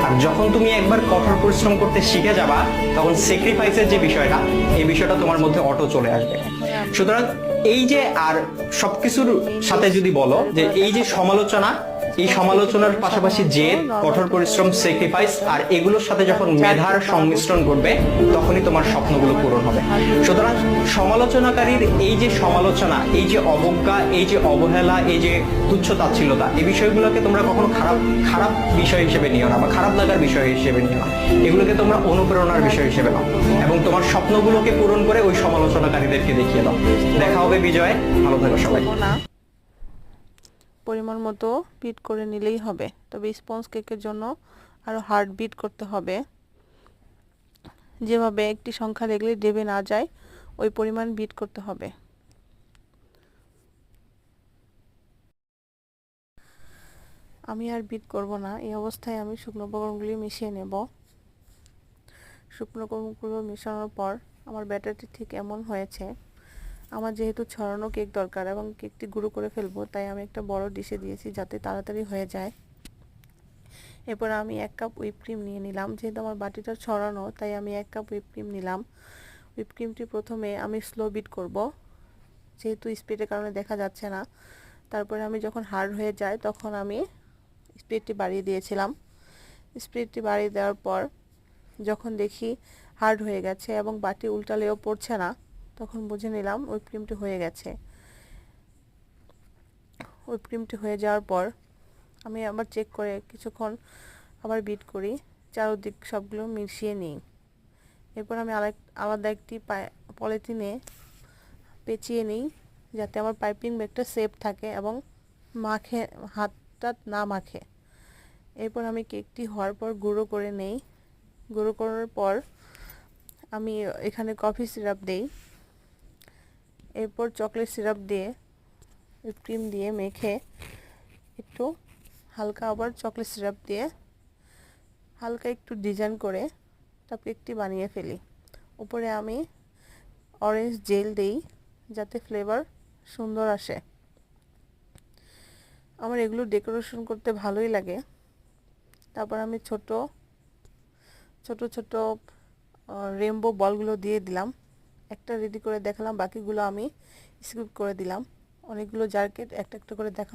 আর যখন তুমি একবার কঠোর পরিশ্রম করতে শিখে যাবা তখন স্যাক্রিফাইসের যে বিষয়টা, এই বিষয়টা তোমার মধ্যে অটো চলে আসবে। সুতরাং এই যে, আর সবকিছুর সাথে যদি বলো যে এই যে সমালোচনা, এই সমালোচনার পাশাপাশি যে কঠোর পরিশ্রম, স্যাক্রিফাইস আর এগুলোর সাথে যখন মেধার সংমিশ্রণ ঘটবে তখনই তোমার স্বপ্নগুলো পূরণ হবে। সুতরাং সমালোচনাকারীর এই যে সমালোচনা, এই যে অবজ্ঞা, এই যে অবহেলা, এই যে তুচ্ছ তাচ্ছিল্যতা, এই বিষয়গুলোকে তোমরা কখনো খারাপ খারাপ বিষয় হিসেবে নিও না বা খারাপ লাগার বিষয় হিসেবে নিও না। এগুলোকে তোমরা অনুপ্রেরণার বিষয় হিসেবে নাও এবং তোমার স্বপ্নগুলোকে পূরণ করে ওই সমালোচনাকারীদেরকে দেখিয়ে দাও। দেখা হবে বিজয়। ভালো থাকো সবাই। পরিমাণ মতো বিট করে নিলেই হবে। তবে স্পঞ্জ কেকের জন্য আরও হার্ড বিট করতে হবে। যেভাবে একটি সংখ্যা দেখলে দেবে না যায় ওই পরিমাণ বিট করতে হবে। আমি আর বিট করব না, এই অবস্থায় আমি শুকনো উপকরণগুলি মিশিয়ে নেব। শুকনো উপকরণগুলো মেশানোর পর আমার ব্যাটারটি ঠিক এমন হয়েছে। আমার যেহেতু ছড়ানো কেক দরকার এবং কেকটি গুঁড়ো করে ফেলবো, তাই আমি একটা বড় ডিশে দিয়েছি যাতে তাড়াতাড়ি হয়ে যায়। এরপর আমি 1 কাপ হুইপ ক্রিম নিয়ে নিলাম। যেহেতু আমার বাটিটা ছড়ানো, তাই আমি 1 কাপ হুইপ ক্রিম নিলাম। হুইপ ক্রিমটি প্রথমে আমি স্লো বিট করব, যেহেতু স্পিডের কারণে দেখা যাচ্ছে না। তারপরে আমি যখন হার্ড হয়ে যায় তখন আমি স্পিডটি বাড়িয়ে দিয়েছিলাম। স্পিডটি বাড়িয়ে দেওয়ার পর যখন দেখি হার্ড হয়ে গেছে এবং বাটি উল্টালেও পড়ছে না, তখন বুঝে নিলাম হুইপ ক্রিমটি হয়ে গেছে। হুইপ ক্রিমটি হয়ে যাওয়ার পর আমি আবার চেক করে কিছুক্ষণ আবার বিট করি, চারদিক সবগুলো মিশিয়ে নিই। এরপর আমি আলাদা একটি পলিথিনে পেঁচিয়ে নিই যাতে আমার পাইপিং ব্যাগটা সেফ থাকে এবং হাতটা না মাখে। এরপর আমি কেকটি হওয়ার পর গুঁড়ো করে নেই। গুঁড়ো করার পর আমি এখানে কফি সিরাপ দেই। এরপর চকলেট সিরাপ দিয়ে হুইপ ক্রিম দিয়ে মেখে একটু হালকা আবার চকলেট সিরাপ দিয়ে হালকা একটু ডিজাইন করে তারপর কেকটি বানিয়ে ফেলি। উপরে আমি অরেঞ্জ জেল দেই যাতে ফ্লেভার সুন্দর আসে। আমার এগুলো ডেকোরেশন করতে ভালোই লাগে। তারপর আমি ছোট ছোট রেইনবো বলগুলো দিয়ে দিলাম। একটা রেডি করে দেখালাম, বাকিগুলো আমি স্কিপ করে দিলাম। অনেকগুলো জারকে একটা একটা করে দেখালাম।